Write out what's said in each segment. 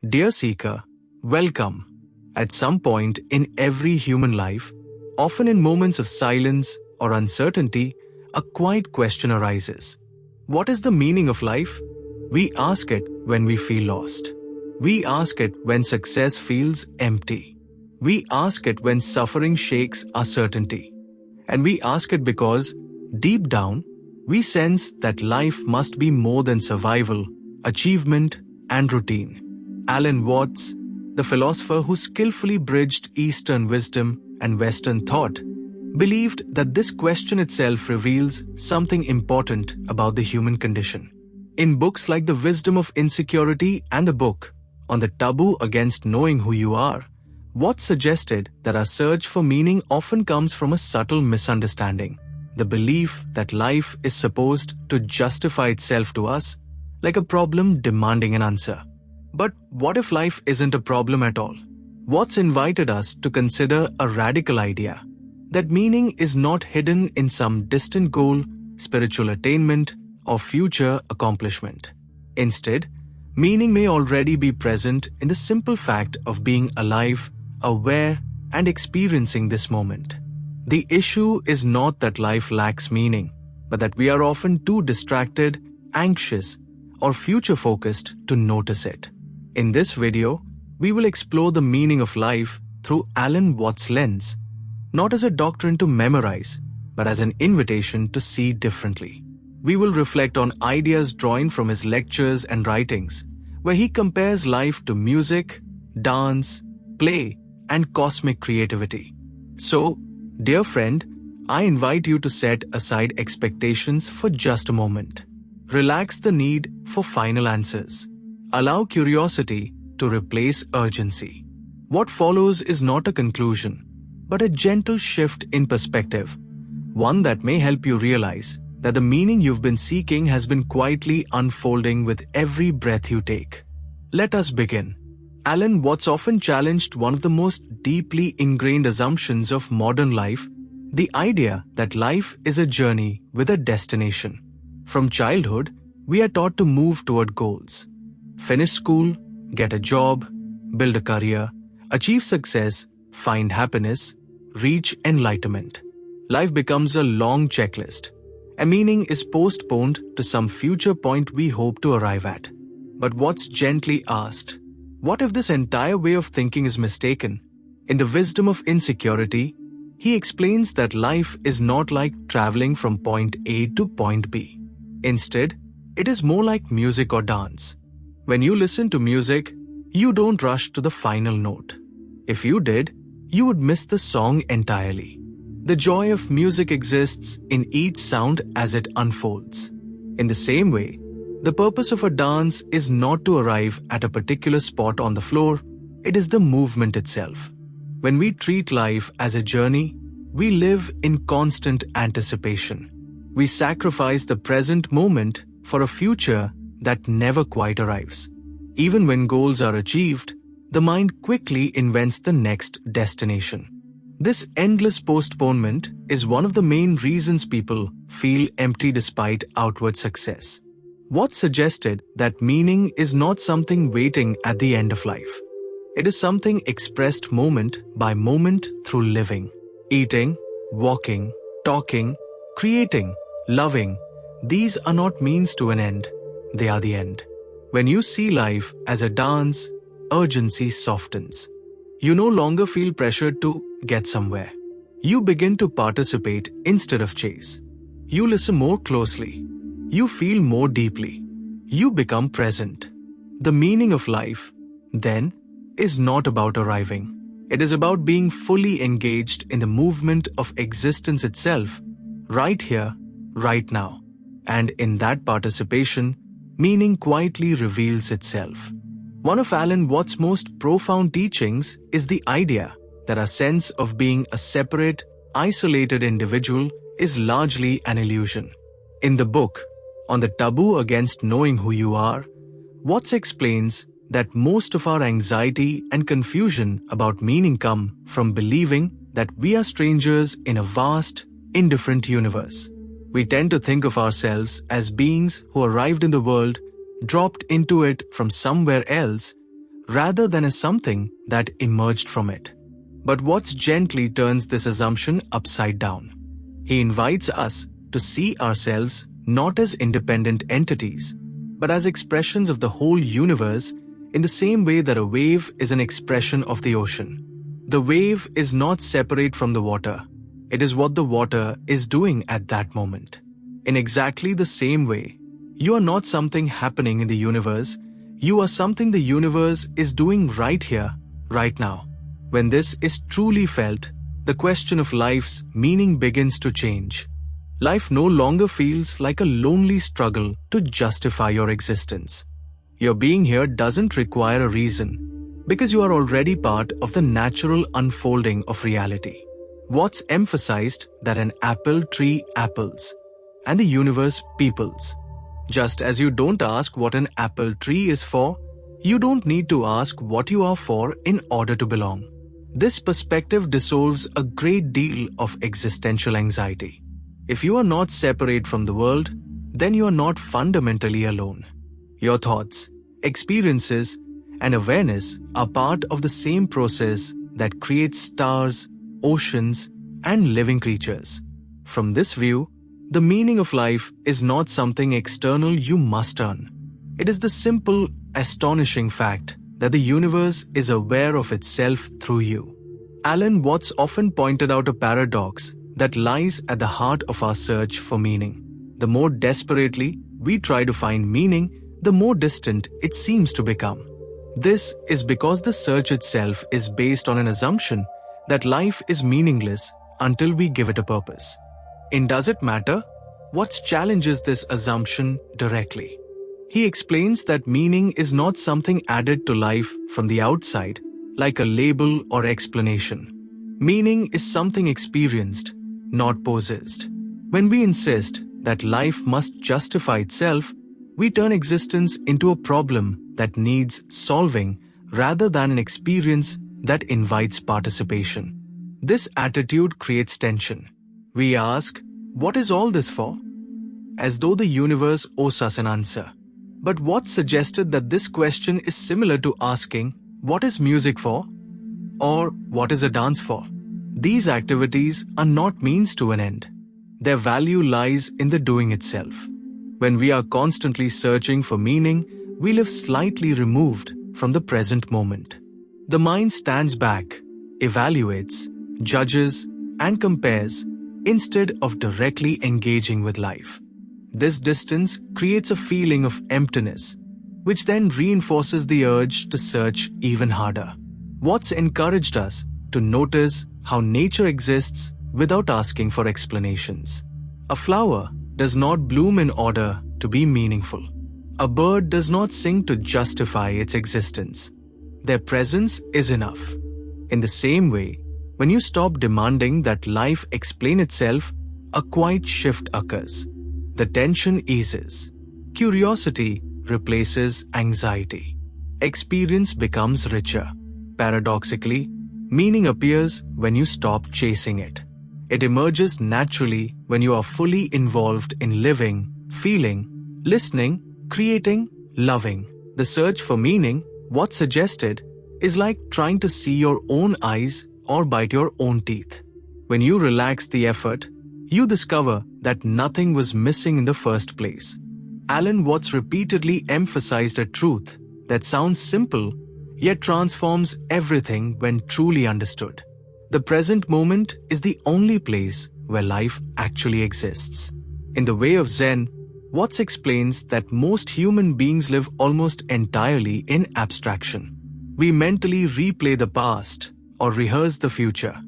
Dear Seeker, welcome. At some point in every human life, often in moments of silence or uncertainty, a quiet question arises. What is the meaning of life? We ask it when we feel lost. We ask it when success feels empty. We ask it when suffering shakes our certainty. And we ask it because, deep down, we sense that life must be more than survival, achievement, and routine. Alan Watts, the philosopher who skillfully bridged Eastern wisdom and Western thought, believed that this question itself reveals something important about the human condition. In books like The Wisdom of Insecurity and the book on the Taboo against knowing who you are, Watts suggested that our search for meaning often comes from a subtle misunderstanding, the belief that life is supposed to justify itself to us, like a problem demanding an answer. But what if life isn't a problem at all? Watts invited us to consider a radical idea, that meaning is not hidden in some distant goal, spiritual attainment, or future accomplishment. Instead, meaning may already be present in the simple fact of being alive, aware, and experiencing this moment. The issue is not that life lacks meaning, but that we are often too distracted, anxious, or future-focused to notice it. In this video, we will explore the meaning of life through Alan Watts' lens, not as a doctrine to memorize, but as an invitation to see differently. We will reflect on ideas drawn from his lectures and writings, where he compares life to music, dance, play, and cosmic creativity. So, dear friend, I invite you to set aside expectations for just a moment. Relax the need for final answers. Allow curiosity to replace urgency. What follows is not a conclusion, but a gentle shift in perspective, one that may help you realize that the meaning you've been seeking has been quietly unfolding with every breath you take. Let us begin. Alan Watts often challenged one of the most deeply ingrained assumptions of modern life, the idea that life is a journey with a destination. From childhood, we are taught to move toward goals. Finish school, get a job, build a career, achieve success, find happiness, reach enlightenment. Life becomes a long checklist. A meaning is postponed to some future point we hope to arrive at. But Watts gently asked, what if this entire way of thinking is mistaken? In The Wisdom of Insecurity, he explains that life is not like traveling from point A to point B. Instead, it is more like music or dance. When you listen to music, you don't rush to the final note. If you did, you would miss the song entirely. The joy of music exists in each sound as it unfolds. In the same way, the purpose of a dance is not to arrive at a particular spot on the floor, it is the movement itself. When we treat life as a journey, we live in constant anticipation. We sacrifice the present moment for a future that never quite arrives. Even when goals are achieved, the mind quickly invents the next destination. This endless postponement is one of the main reasons people feel empty despite outward success. Watts suggested that meaning is not something waiting at the end of life. It is something expressed moment by moment through living, eating, walking, talking, creating, loving. These are not means to an end. They are the end. When you see life as a dance, urgency softens. You no longer feel pressured to get somewhere. You begin to participate instead of chase. You listen more closely. You feel more deeply. You become present. The meaning of life, then, is not about arriving. It is about being fully engaged in the movement of existence itself, right here, right now. And in that participation, meaning quietly reveals itself. One of Alan Watts' most profound teachings is the idea that our sense of being a separate, isolated individual is largely an illusion. In the book, on the Taboo against knowing who you are, Watts explains that most of our anxiety and confusion about meaning come from believing that we are strangers in a vast, indifferent universe. We tend to think of ourselves as beings who arrived in the world, dropped into it from somewhere else, rather than as something that emerged from it. But Watts gently turns this assumption upside down. He invites us to see ourselves not as independent entities, but as expressions of the whole universe, in the same way that a wave is an expression of the ocean. The wave is not separate from the water. It is what the water is doing at that moment. In exactly the same way, you are not something happening in the universe. You are something the universe is doing right here, right now. When this is truly felt, the question of life's meaning begins to change. Life no longer feels like a lonely struggle to justify your existence. Your being here doesn't require a reason, because you are already part of the natural unfolding of reality. Watts emphasized that an apple tree apples, and the universe peoples. Just as you don't ask what an apple tree is for, you don't need to ask what you are for in order to belong. This perspective dissolves a great deal of existential anxiety. If you are not separate from the world, then you are not fundamentally alone. Your thoughts, experiences, and awareness are part of the same process that creates stars, oceans, and living creatures. From this view, the meaning of life is not something external you must earn. It is the simple, astonishing fact that the universe is aware of itself through you. Alan Watts often pointed out a paradox that lies at the heart of our search for meaning. The more desperately we try to find meaning, the more distant it seems to become. This is because the search itself is based on an assumption that life is meaningless until we give it a purpose. In Does It Matter? Watts challenges this assumption directly. He explains that meaning is not something added to life from the outside, like a label or explanation. Meaning is something experienced, not possessed. When we insist that life must justify itself, we turn existence into a problem that needs solving rather than an experience that invites participation. This attitude creates tension. We ask, what is all this for? As though the universe owes us an answer. But Watts suggested that this question is similar to asking, what is music for? Or what is a dance for? These activities are not means to an end. Their value lies in the doing itself. When we are constantly searching for meaning, we live slightly removed from the present moment. The mind stands back, evaluates, judges, and compares instead of directly engaging with life. This distance creates a feeling of emptiness, which then reinforces the urge to search even harder. Watts encouraged us to notice how nature exists without asking for explanations. A flower does not bloom in order to be meaningful. A bird does not sing to justify its existence. Their presence is enough. In the same way, when you stop demanding that life explain itself, a quiet shift occurs. The tension eases. Curiosity replaces anxiety. Experience becomes richer. Paradoxically, meaning appears when you stop chasing it. It emerges naturally when you are fully involved in living, feeling, listening, creating, loving. The search for meaning, Watts suggested, is like trying to see your own eyes or bite your own teeth. When you relax the effort, you discover that nothing was missing in the first place. Alan Watts repeatedly emphasized a truth that sounds simple, yet transforms everything when truly understood. The present moment is the only place where life actually exists. In the Way of Zen, Watts explains that most human beings live almost entirely in abstraction. We mentally replay the past or rehearse the future,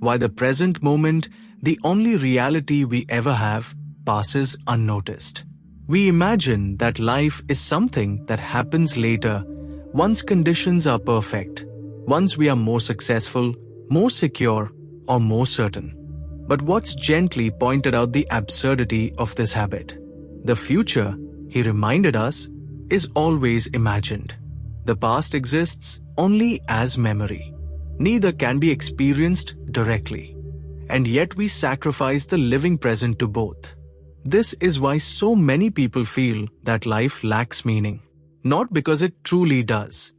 while the present moment, the only reality we ever have, passes unnoticed. We imagine that life is something that happens later, once conditions are perfect, once we are more successful, more secure, or more certain. But Watts gently pointed out the absurdity of this habit. The future, he reminded us, is always imagined. The past exists only as memory. Neither can be experienced directly. And yet we sacrifice the living present to both. This is why so many people feel that life lacks meaning. Not because it truly does,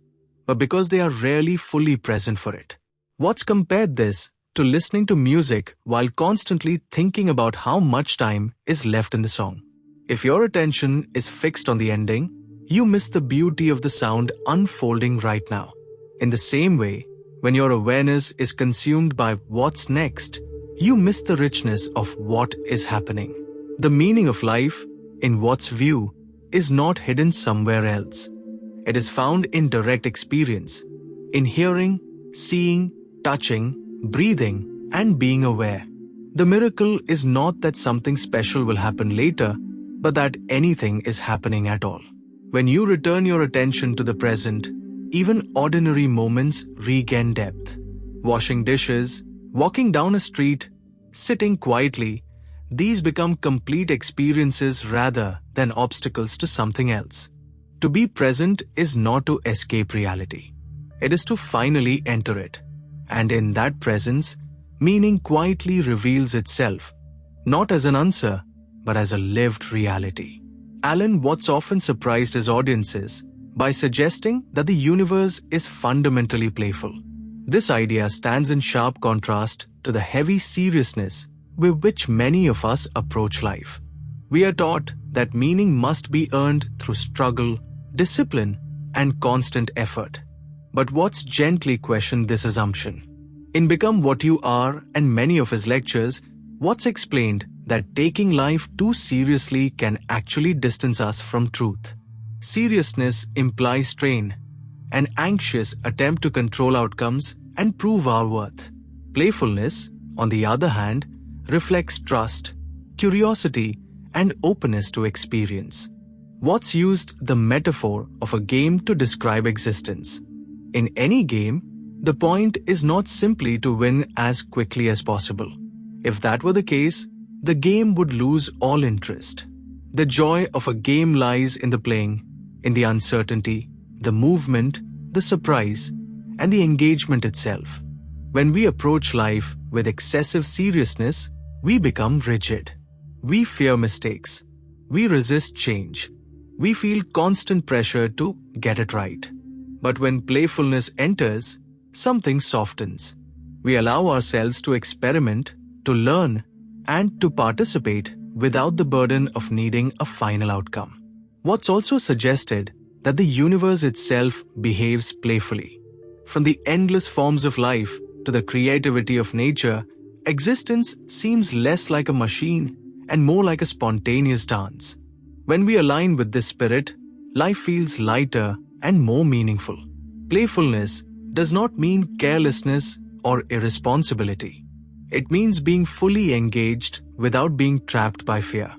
but because they are rarely fully present for it. What's compared this to listening to music while constantly thinking about how much time is left in the song? If your attention is fixed on the ending, you miss the beauty of the sound unfolding right now. In the same way, when your awareness is consumed by what's next, you miss the richness of what is happening. The meaning of life, in what's view, is not hidden somewhere else. It is found in direct experience, in hearing, seeing, touching, breathing, and being aware. The miracle is not that something special will happen later, but that anything is happening at all. When you return your attention to the present, even ordinary moments regain depth. Washing dishes, walking down a street, sitting quietly, these become complete experiences rather than obstacles to something else. To be present is not to escape reality. It is to finally enter it. And in that presence, meaning quietly reveals itself, not as an answer, but as a lived reality. Alan Watts often surprised his audiences by suggesting that the universe is fundamentally playful. This idea stands in sharp contrast to the heavy seriousness with which many of us approach life. We are taught that meaning must be earned through struggle, discipline, and constant effort. But Watts gently questioned this assumption. In Become What You Are and many of his lectures, Watts explained that taking life too seriously can actually distance us from truth. Seriousness implies strain, an anxious attempt to control outcomes and prove our worth. Playfulness, on the other hand, reflects trust, curiosity, and openness to experience. Watts used the metaphor of a game to describe existence. In any game, the point is not simply to win as quickly as possible. If that were the case, the game would lose all interest. The joy of a game lies in the playing, in the uncertainty, the movement, the surprise, and the engagement itself. When we approach life with excessive seriousness, we become rigid. We fear mistakes. We resist change. We feel constant pressure to get it right. But when playfulness enters, something softens. We allow ourselves to experiment, to learn, and to participate without the burden of needing a final outcome. Watts also suggested that the universe itself behaves playfully. From the endless forms of life to the creativity of nature, existence seems less like a machine and more like a spontaneous dance. When we align with this spirit, life feels lighter and more meaningful. Playfulness does not mean carelessness or irresponsibility. It means being fully engaged without being trapped by fear.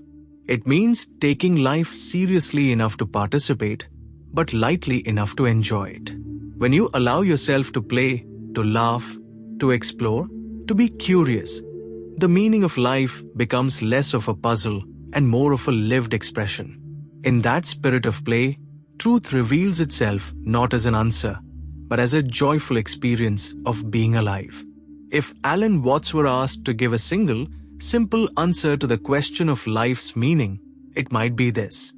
It means taking life seriously enough to participate, but lightly enough to enjoy it. When you allow yourself to play, to laugh, to explore, to be curious, the meaning of life becomes less of a puzzle and more of a lived expression. In that spirit of play, truth reveals itself not as an answer, but as a joyful experience of being alive. If Alan Watts were asked to give a single, simple answer to the question of life's meaning, it might be this.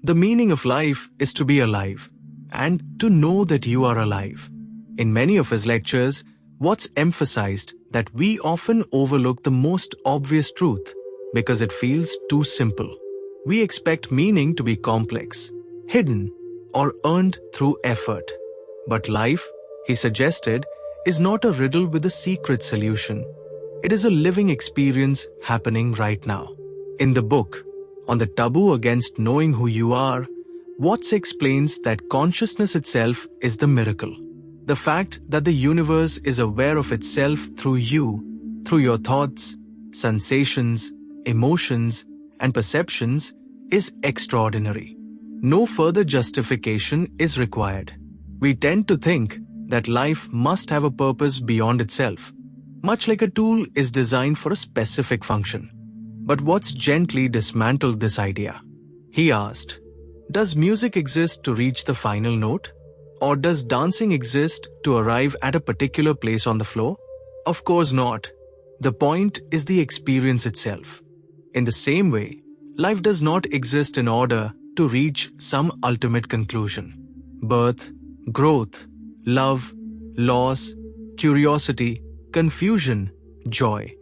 The meaning of life is to be alive, and to know that you are alive. In many of his lectures, Watts emphasized that we often overlook the most obvious truth because it feels too simple. We expect meaning to be complex, hidden, or earned through effort. But life, he suggested, is not a riddle with a secret solution. It is a living experience happening right now. In the book, On the Taboo Against Knowing Who You Are, Watts explains that consciousness itself is the miracle. The fact that the universe is aware of itself through you, through your thoughts, sensations, emotions, and perceptions is extraordinary. No further justification is required. We tend to think that life must have a purpose beyond itself, much like a tool is designed for a specific function. But Watts gently dismantled this idea. He asked, does music exist to reach the final note? Or does dancing exist to arrive at a particular place on the floor? Of course not. The point is the experience itself. In the same way, life does not exist in order to reach some ultimate conclusion. Birth, growth, love, loss, curiosity, confusion, joy.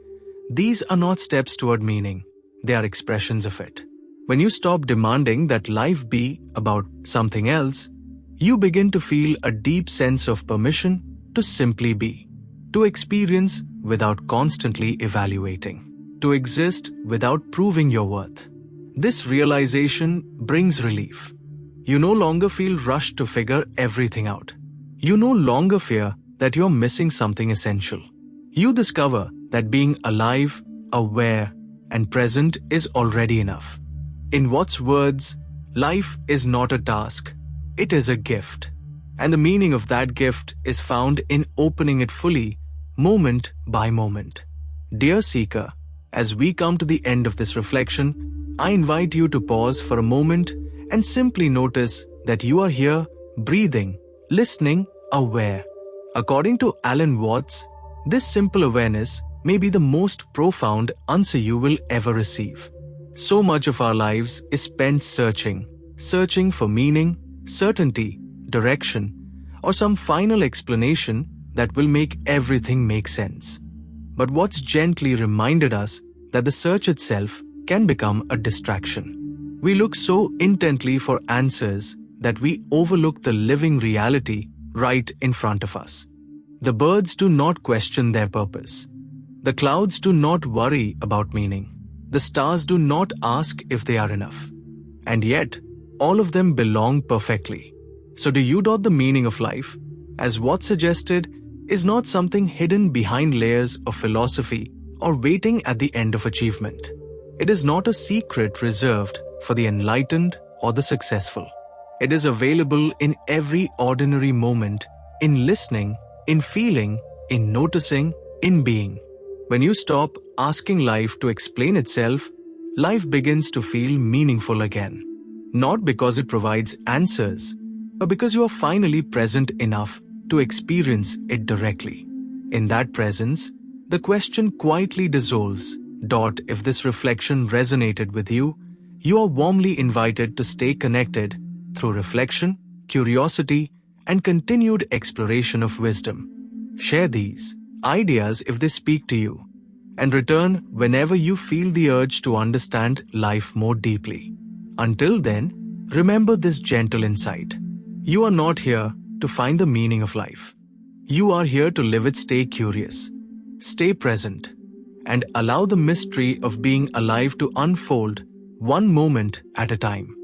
These are not steps toward meaning, they are expressions of it. When you stop demanding that life be about something else, you begin to feel a deep sense of permission to simply be, to experience without constantly evaluating, to exist without proving your worth. This realization brings relief. You no longer feel rushed to figure everything out. You no longer fear that you're missing something essential. You discover that being alive, aware, and present is already enough. In Watt's words, life is not a task, it is a gift. And the meaning of that gift is found in opening it fully, moment by moment. Dear seeker, as we come to the end of this reflection, I invite you to pause for a moment and simply notice that you are here, breathing, listening, aware. According to Alan Watts, this simple awareness may be the most profound answer you will ever receive. So much of our lives is spent searching for meaning, certainty, direction, or some final explanation that will make everything make sense. But Watts gently reminded us that the search itself can become a distraction. We look so intently for answers that we overlook the living reality right in front of us. The birds do not question their purpose. The clouds do not worry about meaning. The stars do not ask if they are enough. And yet, all of them belong perfectly. So do you doubt the meaning of life, as Watts suggested, is not something hidden behind layers of philosophy or waiting at the end of achievement. It is not a secret reserved for the enlightened or the successful. It is available in every ordinary moment, in listening, in feeling, in noticing, in being. When you stop asking life to explain itself, life begins to feel meaningful again. Not because it provides answers, but because you are finally present enough to experience it directly. In that presence, the question quietly dissolves. If this reflection resonated with you, you are warmly invited to stay connected through reflection, curiosity, and continued exploration of wisdom. Share these ideas if they speak to you, and return whenever you feel the urge to understand life more deeply. Until then, remember this gentle insight. You are not here to find the meaning of life. You are here to live it. Stay curious, stay present, and allow the mystery of being alive to unfold one moment at a time.